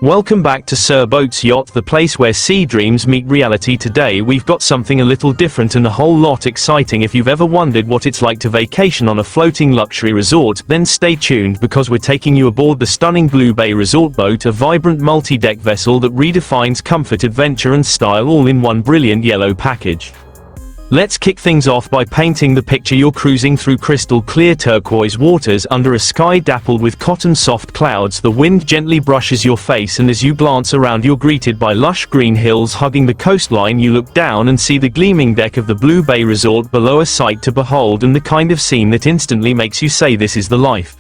Welcome back to Sir Boat's Yacht, the place where sea dreams meet reality. Today we've got something a little different and a whole lot exciting. If you've ever wondered what it's like to vacation on a floating luxury resort, then stay tuned because we're taking you aboard the stunning Blue Bay Resort Boat, a vibrant multi-deck vessel that redefines comfort, adventure and style all in one brilliant yellow package. Let's kick things off by painting the picture. You're cruising through crystal clear turquoise waters under a sky dappled with cotton soft clouds. The wind gently brushes your face, and as you glance around you're greeted by lush green hills hugging the coastline. You look down and see the gleaming deck of the Blue Bay Resort below, a sight to behold and the kind of scene that instantly makes you say this is the life.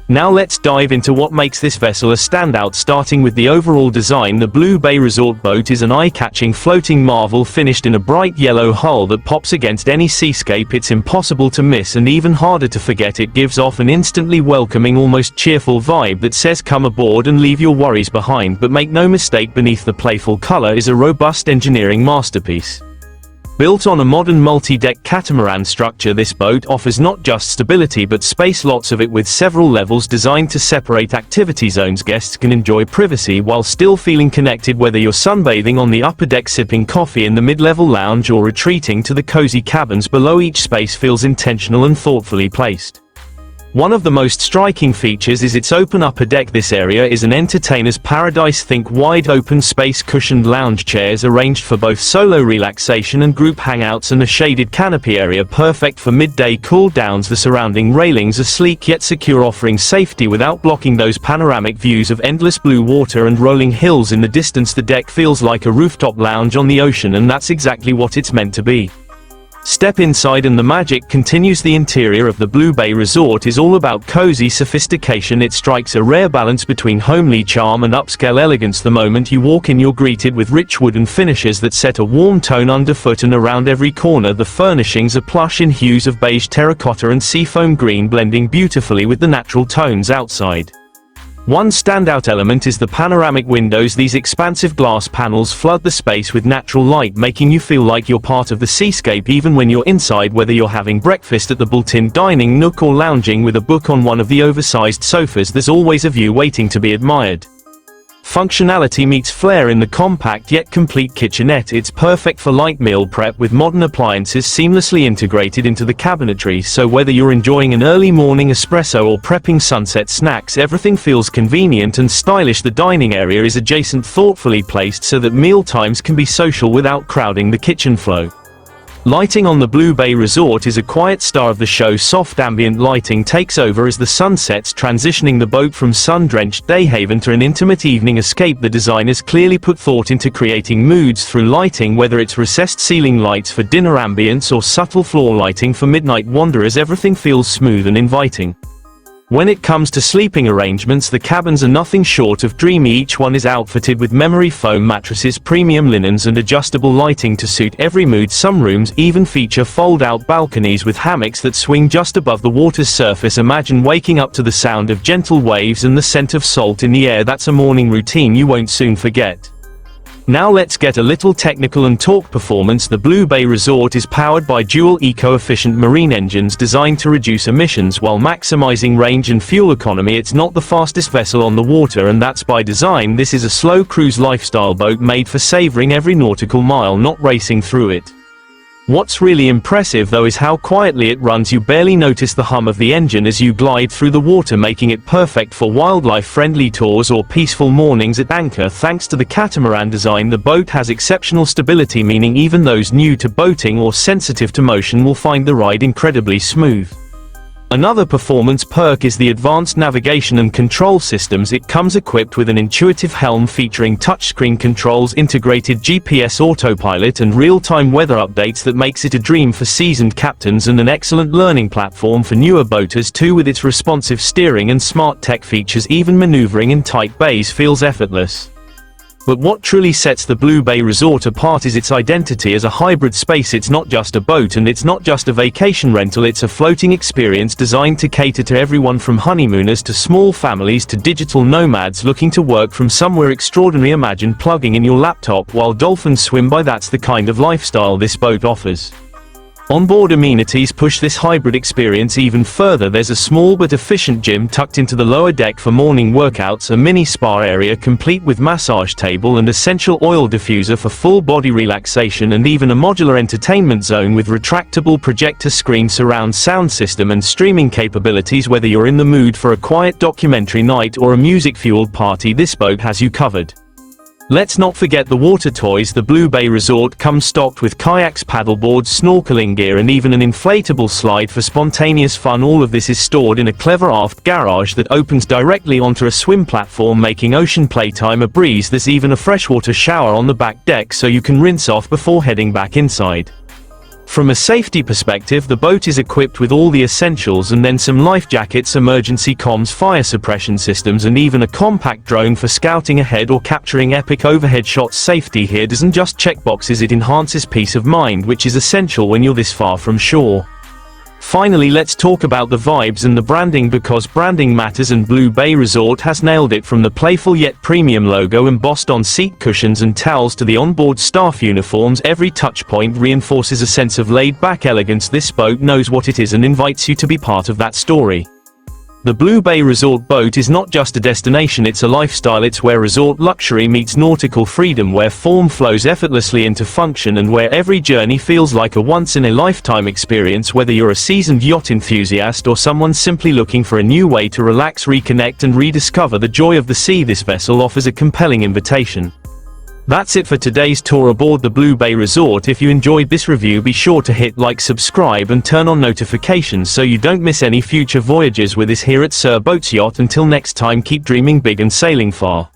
Now let's dive into what makes this vessel a standout, starting with the overall design. The Blue Bay Resort Boat is an eye-catching floating marvel finished in a bright yellow hull that pops against any seascape. It's impossible to miss and even harder to forget. It gives off an instantly welcoming, almost cheerful vibe that says come aboard and leave your worries behind. But make no mistake, beneath the playful color is a robust engineering masterpiece. Built on a modern multi-deck catamaran structure, this boat offers not just stability but space, lots of it, with several levels designed to separate activity zones. Guests can enjoy privacy while still feeling connected, whether you're sunbathing on the upper deck, sipping coffee in the mid-level lounge, or retreating to the cozy cabins below. Each space feels intentional and thoughtfully placed. One of the most striking features is its open upper deck. This area is an entertainer's paradise. Think wide open space, cushioned lounge chairs arranged for both solo relaxation and group hangouts, and a shaded canopy area perfect for midday cool downs. The surrounding railings are sleek yet secure, offering safety without blocking those panoramic views of endless blue water and rolling hills in the distance. The deck feels like a rooftop lounge on the ocean, and that's exactly what it's meant to be. Step inside and the magic continues. The interior of the Blue Bay Resort is all about cozy sophistication. It strikes a rare balance between homely charm and upscale elegance. The moment you walk in, you're greeted with rich wooden finishes that set a warm tone underfoot and around every corner. The furnishings are plush in hues of beige, terracotta and seafoam green, blending beautifully with the natural tones outside. One standout element is the panoramic windows. These expansive glass panels flood the space with natural light, making you feel like you're part of the seascape even when you're inside. Whether you're having breakfast at the built-in dining nook or lounging with a book on one of the oversized sofas, there's always a view waiting to be admired. Functionality meets flair in the compact yet complete kitchenette. It's perfect for light meal prep, with modern appliances seamlessly integrated into the cabinetry. So whether you're enjoying an early morning espresso or prepping sunset snacks, everything feels convenient and stylish. The dining area is adjacent, thoughtfully placed so that meal times can be social without crowding the kitchen flow. Lighting on the Blue Bay Resort is a quiet star of the show. Soft ambient lighting takes over as the sun sets, transitioning the boat from sun-drenched day haven to an intimate evening escape. The designers clearly put thought into creating moods through lighting, whether it's recessed ceiling lights for dinner ambience or subtle floor lighting for midnight wanderers. Everything feels smooth and inviting. When it comes to sleeping arrangements, the cabins are nothing short of dreamy. Each one is outfitted with memory foam mattresses, premium linens and adjustable lighting to suit every mood. Some rooms even feature fold-out balconies with hammocks that swing just above the water's surface. Imagine waking up to the sound of gentle waves and the scent of salt in the air. That's a morning routine you won't soon forget. Now let's get a little technical and talk performance. The Blue Bay Resort is powered by dual eco-efficient marine engines designed to reduce emissions while maximizing range and fuel economy. It's not the fastest vessel on the water, and that's by design. This is a slow cruise lifestyle boat made for savoring every nautical mile, not racing through it. What's really impressive though is how quietly it runs. You barely notice the hum of the engine as you glide through the water, making it perfect for wildlife-friendly tours or peaceful mornings at anchor. Thanks to the catamaran design, the boat has exceptional stability, meaning even those new to boating or sensitive to motion will find the ride incredibly smooth. Another performance perk is the advanced navigation and control systems. It comes equipped with an intuitive helm featuring touchscreen controls, integrated GPS autopilot and real-time weather updates that makes it a dream for seasoned captains, and an excellent learning platform for newer boaters too. With its responsive steering and smart tech features, even maneuvering in tight bays feels effortless. But what truly sets the Blue Bay Resort apart is its identity as a hybrid space. It's not just a boat and it's not just a vacation rental, it's a floating experience designed to cater to everyone from honeymooners to small families to digital nomads looking to work from somewhere extraordinary. Imagine plugging in your laptop while dolphins swim by. That's the kind of lifestyle this boat offers. Onboard amenities push this hybrid experience even further. There's a small but efficient gym tucked into the lower deck for morning workouts, a mini spa area complete with massage table and essential oil diffuser for full body relaxation, and even a modular entertainment zone with retractable projector screen, surround sound system and streaming capabilities. Whether you're in the mood for a quiet documentary night or a music-fueled party, this boat has you covered. Let's not forget the water toys. The Blue Bay Resort comes stocked with kayaks, paddleboards, snorkeling gear, and even an inflatable slide for spontaneous fun. All of this is stored in a clever aft garage that opens directly onto a swim platform, making ocean playtime a breeze. There's even a freshwater shower on the back deck so you can rinse off before heading back inside. From a safety perspective, the boat is equipped with all the essentials, and then some life jackets, emergency comms, fire suppression systems, and even a compact drone for scouting ahead or capturing epic overhead shots. Safety here doesn't just check boxes, it enhances peace of mind, which is essential when you're this far from shore. Finally, let's talk about the vibes and the branding, because branding matters, and Blue Bay Resort has nailed it. From the playful yet premium logo embossed on seat cushions and towels to the onboard staff uniforms, every touchpoint reinforces a sense of laid-back elegance. This boat knows what it is and invites you to be part of that story. The Blue Bay Resort boat is not just a destination, it's a lifestyle. It's where resort luxury meets nautical freedom, where form flows effortlessly into function, and where every journey feels like a once-in-a-lifetime experience. Whether you're a seasoned yacht enthusiast or someone simply looking for a new way to relax, reconnect, and rediscover the joy of the sea, this vessel offers a compelling invitation. That's it for today's tour aboard the Blue Bay Resort. If you enjoyed this review, be sure to hit like, subscribe, and turn on notifications so you don't miss any future voyages with us here at Sir Boats Yacht. Until next time, keep dreaming big and sailing far.